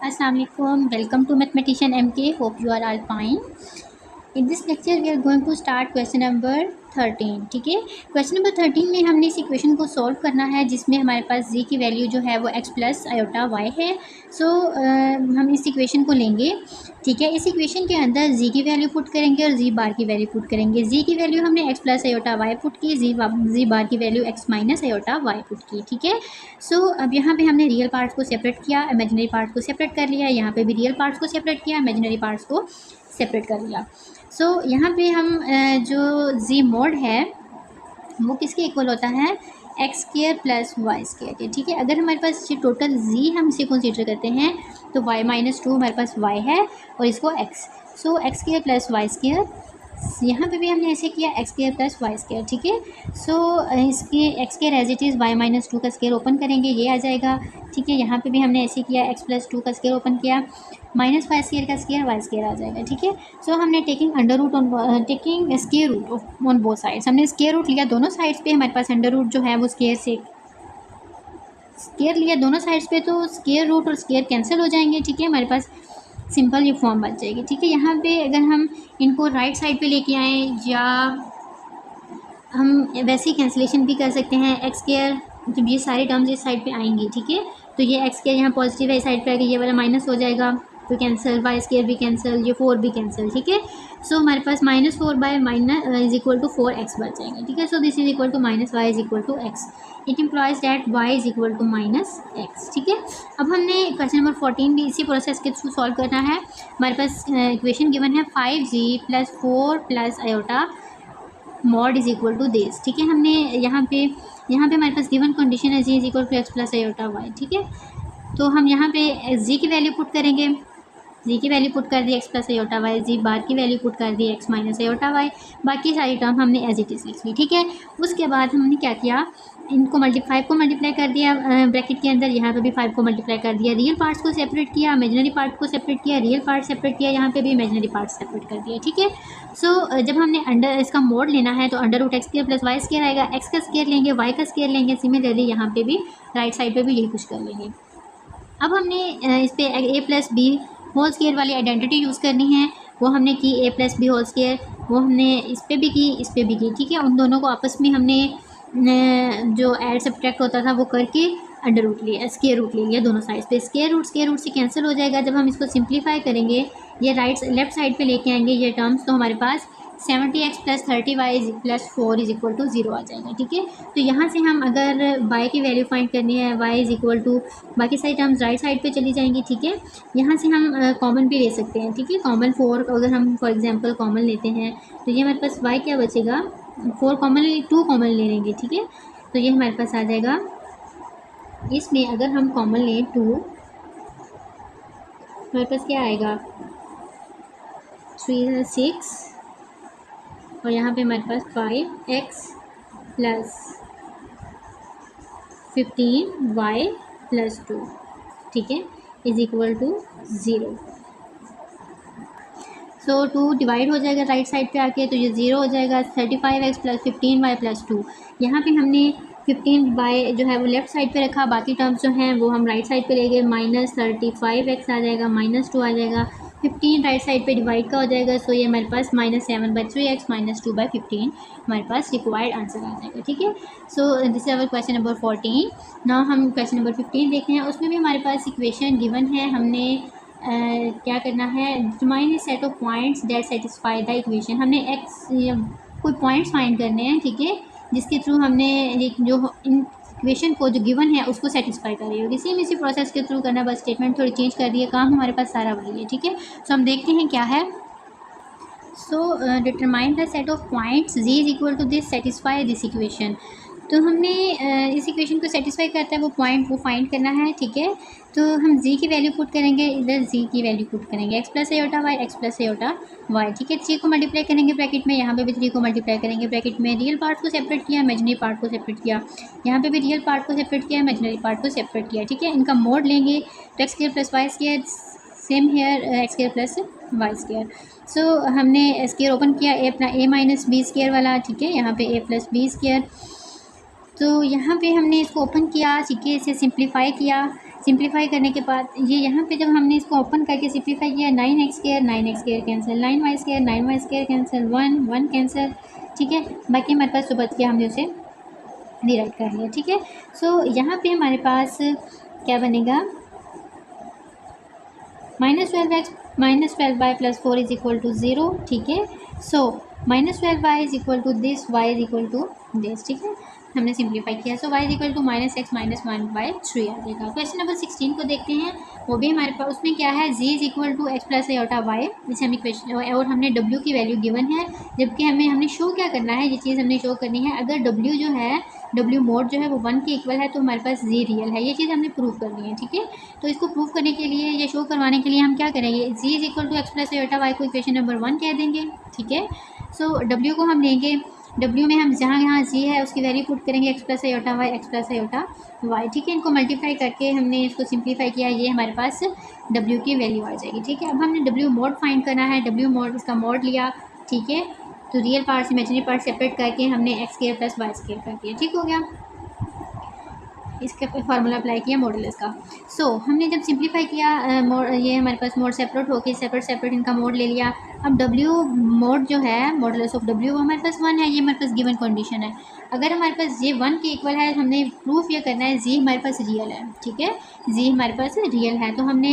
Assalamu alaikum. Welcome to Mathematician MK. Hope you are all fine. In this lecture we are going to start question number 13. ठीक है, question number 13 में हमने इस equation को solve करना है जिसमें हमारे पास z की वैल्यू जो है वो x प्लस आयोटा y है. सो हम इस इक्वेशन को लेंगे. ठीक है, इस इक्वेशन के अंदर z की वैल्यू पुट करेंगे और z बार की वैल्यू पुट करेंगे. z की वैल्यू हमने x प्लस आयोटा y पुट की, z बार की value x minus iota y put की. ठीक है, सो अब यहाँ पे हमने रियल पार्ट्स को सेपरेट किया, इमेजिनरी पार्ट्स को सेपरेट कर लिया. यहाँ पे भी रियल पार्ट्स को सेपरेट किया, इमेजिनरी पार्ट्स को सेपरेट कर लिया. सो यहाँ पे हम जो z मोड है वो किसके इक्वल होता है, x square plus y square के. ठीक है, अगर हमारे पास ये टोटल z हम इसे कंसीडर करते हैं तो y माइनस 2 हमारे पास y है और इसको x. So x square plus y square, यहाँ पे भी हमने ऐसे किया x square plus y square. ठीक है, सो इसके x square as it is y minus 2 का स्क्वायर ओपन करेंगे, ये आ जाएगा. ठीक है, यहाँ पे भी हमने ऐसे किया एक्स प्लस 2 का स्क्वायर ओपन किया, माइनस वाई स्क्वायर का स्क्वायर वाई स्क्वायर आ जाएगा. ठीक है, सो हमने taking square root on both sides, हमने स्क्वायर रूट लिया दोनों साइड्स पे. हमारे पास अंडर रूट जो है वो स्क्वायर से स्क्वायर लिया दोनों साइड्स पे, तो स्क्वायर रूट और स्क्वायर कैंसिल हो जाएंगे. ठीक है, हमारे पास सिंपल ये फॉर्म बच जाएगी. ठीक है, यहाँ पे अगर हम इनको राइट साइड पे लेके आएँ या हम वैसे ही कैंसिलेशन भी कर सकते हैं. एक्स स्क्वायर जब ये सारे टर्म्स इस साइड पे आएंगी, ठीक है, तो ये एक्स स्क्वायर यहाँ पॉजिटिव है, इस साइड पे आएगा, ये वाला माइनस हो जाएगा तो कैंसिल, वाई स्क्वायर भी कैंसिल, ये 4 भी कैंसिल. ठीक है, सो हमारे पास -4 by minus is equal to 4x बच जाएगा. ठीक है, so this is equal to minus y is equal to x. It implies that y is equal to minus x. ठीक है, अब हमने क्वेश्चन नंबर 14 भी इसी प्रोसेस के थ्रू सॉल्व करना है. हमारे पास इक्वेशन गिवन है 5z plus 4 plus iota mod is equal to this. ठीक है, हमने यहाँ पे हमारे पास गिवन कंडीशन है z is equal to x plus iota y. ठीक है, तो हम यहाँ पे z की वैल्यू पुट करेंगे, z की वैल्यू पुट कर दी x plus iota y, z bar की वैल्यू पुट कर दी एक्स माइनस आयोटा वाई, बाकी सारी टर्म हमने एज इट इज़ लिख ली. ठीक है, उसके बाद हमने क्या किया, इनको 5 को मल्टीप्लाई कर दिया ब्रैकेट के अंदर, यहाँ पे भी 5 को मल्टीप्लाई कर दिया. रियल पार्ट्स को सेपरेट किया, इमेजिनरी पार्ट को सेपरेट किया, रियल पार्ट सेपरेट किया, यहाँ पे भी इमेजिनरी पार्ट सेपरेट कर दिया. ठीक है, सो जब हमने अंडर इसका मोड लेना है तो under root x square plus y square आएगा, एक्स का स्क्वायर लेंगे, वाई का स्क्वायर लेंगे. सिमिलरली यहाँ पे भी राइट साइड पर भी यही कुछ कर लेंगे. अब हमने इस पर ए प्लस बी होल स्क्वायर वाली आइडेंटिटी यूज़ करनी है, वो हमने की ए प्लस बी होल स्क्वायर, वो हमने इस पर भी की, इस पर भी की. ठीक है, उन दोनों को आपस में हमने जो ऐड सब्ट्रैक्ट होता था वो करके अंडर रूट लिया, स्क्वायर रूट ले लिया दोनों साइड पे. स्क्वायर रूट से कैंसिल हो जाएगा. जब हम इसको सिंप्लीफाई करेंगे, ये लेफ्ट साइड पे लेके आएंगे ये टर्म्स, तो हमारे पास 70x plus 30y plus 4 is equal to 0 आ जाएगा. ठीक है, तो यहाँ से हम अगर y की वैल्यू फाइंड करनी है, y इज इक्वल टू बाकी सारी टर्म्स राइट साइड पे चली जाएंगी. ठीक है, यहाँ से हम कॉमन भी ले सकते हैं. ठीक है, कॉमन 4 अगर हम फॉर एग्जांपल कॉमन लेते हैं तो ये हमारे पास y क्या बचेगा, 4 कॉमन 2 कॉमन ले लेंगे. ठीक है, तो ये हमारे पास आ जाएगा, इसमें अगर हम कॉमन लें 2, हमारे पास क्या आएगा 3 6 और यहाँ पे हमारे पास 5x प्लस 15y प्लस 2. ठीक है, is equal to 0. So 2 divide हो जाएगा राइट साइड पे आके, तो ये 0 हो जाएगा. 35x प्लस 15y प्लस 2, यहाँ पे हमने 15y जो है वो लेफ़्ट साइड पे रखा, बाकी टर्म्स जो हैं वो हम राइट साइड पे ले गए. माइनस 35x आ जाएगा, माइनस 2 आ जाएगा, 15 राइट साइड पे डिवाइड का हो जाएगा. सो ये हमारे पास -7/3x माइनस 2/15 हमारे पास रिक्वायर्ड आंसर आ जाएगा. ठीक है, so this is our question number 14. Now हम क्वेश्चन नंबर 15 देखते हैं. उसमें भी हमारे पास इक्वेशन गिवन है, हमने क्या करना है, determine A set of points that satisfy the equation. हमने एक्स कोई पॉइंट्स फाइंड करने हैं. ठीक है, जिसके थ्रू हमने जो इक्वेशन को जो गिवन है उसको सेटिस्फाई कर रही होगी. सेम इसी प्रोसेस के थ्रू करना, बस स्टेटमेंट थोड़ी चेंज कर दी है, काम हमारे पास सारा वही है. ठीक है, सो हम देखते हैं क्या है. So determine the set of points z is equal to this satisfy this equation. तो हमने इस इक्वेशन को सेटिस्फाई करता है वो पॉइंट, वो फाइंड करना है. ठीक है, तो हम z की वैल्यू पुट करेंगे, इधर z की वैल्यू पुट करेंगे, x प्लस iota y, x plus iota y. ठीक है, 3 को मल्टीप्लाई करेंगे ब्रैकेट में, यहाँ पे भी 3 को मल्टीप्लाई करेंगे ब्रैकेट में. रियल पार्ट को सेपरेट किया, इमेजिनरी पार्ट को सेपरेट किया, यहाँ पे भी रियल पार्ट को सेपरेट किया, इमेजिनरी पार्ट को सेपरेट किया. ठीक है, इनका मोड लेंगे तो x square plus y square, same here x square plus y square. So हमने स्क्वायर ओपन किया, a माइनस बी स्क्वायर वाला. ठीक है, यहाँ पे a प्लस बी स्क्वायर, तो यहाँ पे हमने इसको ओपन किया. ठीक है, इसे सिंप्लीफाई किया. सिंप्लीफाई करने के बाद ये यहाँ पे जब हमने इसको ओपन करके सिंप्लीफाई किया 9x² cancel, 9y² 9y² cancel, 1 cancel, ठीक है। बाकी हमारे पास जो बच गया हमने उसे डिराइट कर लिया, ठीक है। सो यहाँ पे हमारे पास क्या बनेगा, -12x -12y + 4 is equal to 0, ठीक है। So -12y is equal to this, y is equal to this, ठीक है। हमने सिंप्लीफाई किया, so y is equal to -x -1/3 आ जाएगा। क्वेश्चन नंबर 16 को देखते हैं, वो भी हमारे पास उसमें क्या है, z is equal to x + i/y, इसे हमें क्वेश्चन और हमने w की वैल्यू गिवन है, जबकि हमने शो क्या करना है, ये चीज़ हमने शो करनी है। अगर w जो है, w मोड जो है वो 1 के इक्वल है तो हमारे पास z रियल है, ये चीज़ हमने प्रूव करनी है, ठीक है। तो इसको प्रूव करने के लिए, ये शो करवाने के लिए हम क्या करेंगे, z is equal to x + i/y को इक्वेशन नंबर 1 कह देंगे, ठीक है। सो w को हम लेंगे, w में हम जहाँ z है उसकी वैल्यू पुट करेंगे x + i/y, x + i/y, ठीक है। इनको मल्टीप्लाई करके हमने इसको सिंप्लीफाई किया, ये हमारे पास w की वैल्यू आ जाएगी, ठीक है। अब हमने w मोड फाइंड करना है, w मोड इसका मोड लिया, ठीक है। तो real part imaginary part separate करके हमने x² + y² कर दिया, ठीक हो गया। इसका फार्मूला अप्लाई किया मॉडुलस का। सो हमने जब सिंप्लीफाई किया, ये हमारे पास मोड सेपरेट होके सेपरेट इनका मोड ले लिया। अब w मोड जो है, मॉडुलस ऑफ w, वो हमारे पास 1 है, ये हमारे पास गिवन कंडीशन है। अगर हमारे पास ये 1 के इक्वल है, हमने प्रूफ ये करना है z हमारे पास रियल है, ठीक है। z हमारे पास रियल है, तो हमने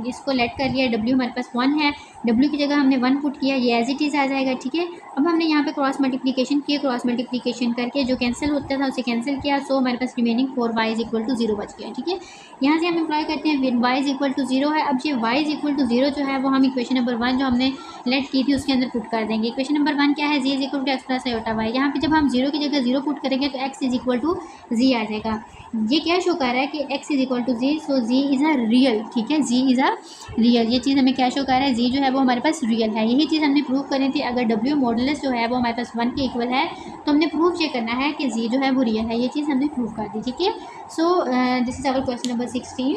इसको लेट कर लिया, w हमारे पास 1 है, w की जगह हमने 1 पुट किया, ये एज इट इज़ आ जाएगा, ठीक है। अब हमने यहाँ पे क्रॉस मल्टीप्लिकेशन किया, क्रॉस मल्टीप्लिकेशन करके जो कैंसिल होता था उसे कैंसिल किया, सो हमारे पास remaining 4y is equal to 0 बच गया, ठीक है। यहाँ से हम अप्लाई करते हैं, y इज इक्वल टू 0 है। अब ये y इज इक्वल टू 0 जो है वो हम इक्वेशन नंबर 1 जो हमने लेट की थी उसके अंदर पुट कर देंगे। इक्वेशन नंबर 1 क्या है, z is equal to x + i/y। यहाँ पे जब हम 0 की जगह 0 पुट करेंगे तो x is equal to z आ जाएगा। ये क्या शो कर रहा है कि x is equal to z, so z is a real, ठीक है, z इज़ अ रियल। ये चीज़ हमें क्या शो कर रहा है, z जो है वो हमारे पास रियल है। यही चीज़ हमने प्रूव करनी थी। अगर w मॉडुलस जो है वो हमारे पास 1 के इक्वल है तो हमने प्रूव ये करना है कि z जो है वो रियल है, ये चीज़ हमने प्रूव कर दी, ठीक है। So this is our question number 16।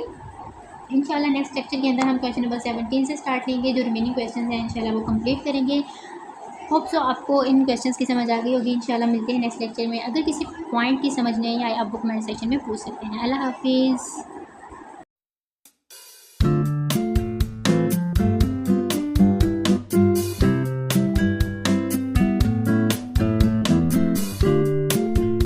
इंशाल्लाह नेक्स्ट लेक्चर के अंदर हम क्वेश्चन नंबर 17 से स्टार्ट लेंगे, जो रिमेनिंग क्वेश्चन हैं इंशाल्लाह वो कंप्लीट करेंगे। होप सो आपको इन क्वेश्चंस की समझ आ गई होगी। इंशाल्लाह मिलते हैं नेक्स्ट लेक्चर में। अगर किसी पॉइंट की समझ नहीं आई आप वो कमेंट सेक्शन में पूछ सकते हैं। अल्लाह हाफिज़।